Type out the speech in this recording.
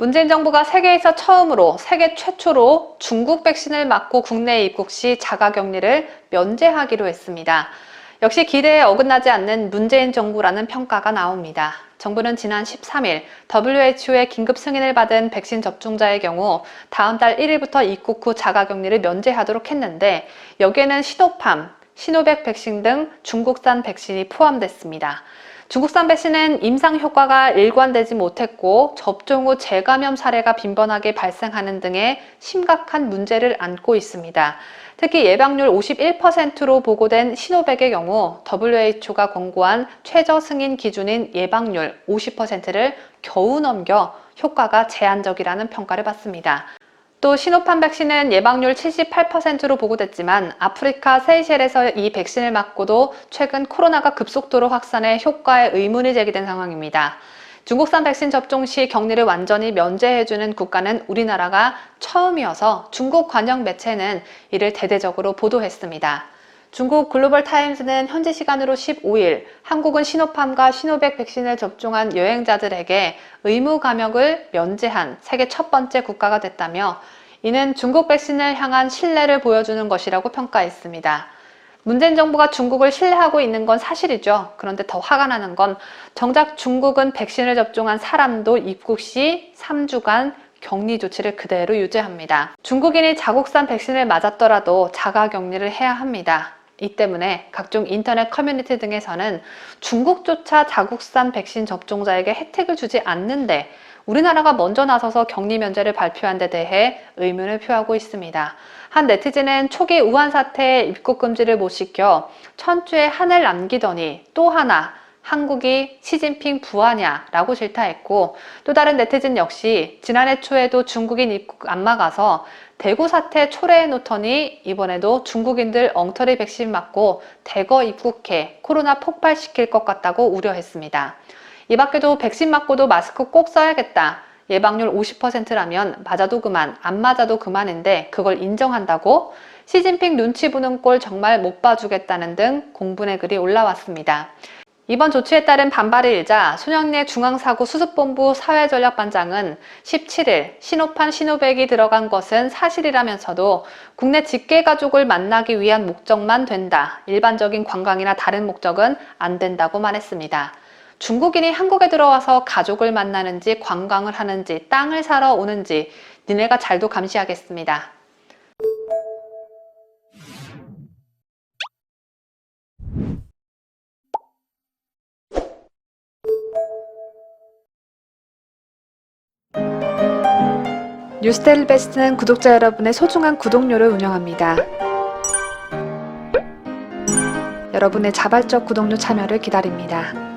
문재인 정부가 세계에서 처음으로, 세계 최초로 중국 백신을 맞고 국내에 입국 시 자가격리를 면제하기로 했습니다. 역시 기대에 어긋나지 않는 문재인 정부라는 평가가 나옵니다. 정부는 지난 13일 WHO의 긴급 승인을 받은 백신 접종자의 경우 다음 달 1일부터 입국 후 자가격리를 면제하도록 했는데 여기에는 시노팜, 시노백 백신 등 중국산 백신이 포함됐습니다. 중국산 백신은 임상 효과가 일관되지 못했고 접종 후 재감염 사례가 빈번하게 발생하는 등의 심각한 문제를 안고 있습니다. 특히 예방률 51%로 보고된 시노백의 경우 WHO가 권고한 최저 승인 기준인 예방률 50%를 겨우 넘겨 효과가 제한적이라는 평가를 받습니다. 또 시노팜 백신은 예방률 78%로 보고됐지만 아프리카 세이셸에서 이 백신을 맞고도 최근 코로나가 급속도로 확산해 효과에 의문이 제기된 상황입니다. 중국산 백신 접종 시 격리를 완전히 면제해주는 국가는 우리나라가 처음이어서 중국 관영 매체는 이를 대대적으로 보도했습니다. 중국 글로벌 타임스는 현지 시간으로 15일 한국은 시노팜과 시노백 백신을 접종한 여행자들에게 의무 감염을 면제한 세계 첫 번째 국가가 됐다며 이는 중국 백신을 향한 신뢰를 보여주는 것이라고 평가했습니다. 문재인 정부가 중국을 신뢰하고 있는 건 사실이죠. 그런데 더 화가 나는 건 정작 중국은 백신을 접종한 사람도 입국 시 3주간 격리 조치를 그대로 유지합니다. 중국인이 자국산 백신을 맞았더라도 자가격리를 해야 합니다. 이 때문에 각종 인터넷 커뮤니티 등에서는 중국조차 자국산 백신 접종자에게 혜택을 주지 않는데 우리나라가 먼저 나서서 격리 면제를 발표한 데 대해 의문을 표하고 있습니다. 한 네티즌은 초기 우한 사태에 입국 금지를 못 시켜 천추에 한을 남기더니 또 하나 한국이 시진핑 부하냐 라고 질타했고 또 다른 네티즌 역시 지난해 초에도 중국인 입국 안 막아서 대구 사태 초래해 놓더니 이번에도 중국인들 엉터리 백신 맞고 대거 입국해 코로나 폭발시킬 것 같다고 우려했습니다. 이 밖에도 백신 맞고도 마스크 꼭 써야겠다. 예방률 50%라면 맞아도 그만, 안 맞아도 그만인데 그걸 인정한다고? 시진핑 눈치 보는 꼴 정말 못 봐주겠다는 등 공분의 글이 올라왔습니다. 이번 조치에 따른 반발을 일자 손영래 중앙사고 수습본부 사회전략반장은 17일 시노팜 시노백이 들어간 것은 사실이라면서도 국내 직계가족을 만나기 위한 목적만 된다. 일반적인 관광이나 다른 목적은 안 된다고 말했습니다. 중국인이 한국에 들어와서 가족을 만나는지 관광을 하는지 땅을 사러 오는지 니네가 잘도 감시하겠습니다. 뉴스데일리 베스트는 구독자 여러분의 소중한 구독료를 운영합니다. 여러분의 자발적 구독료 참여를 기다립니다.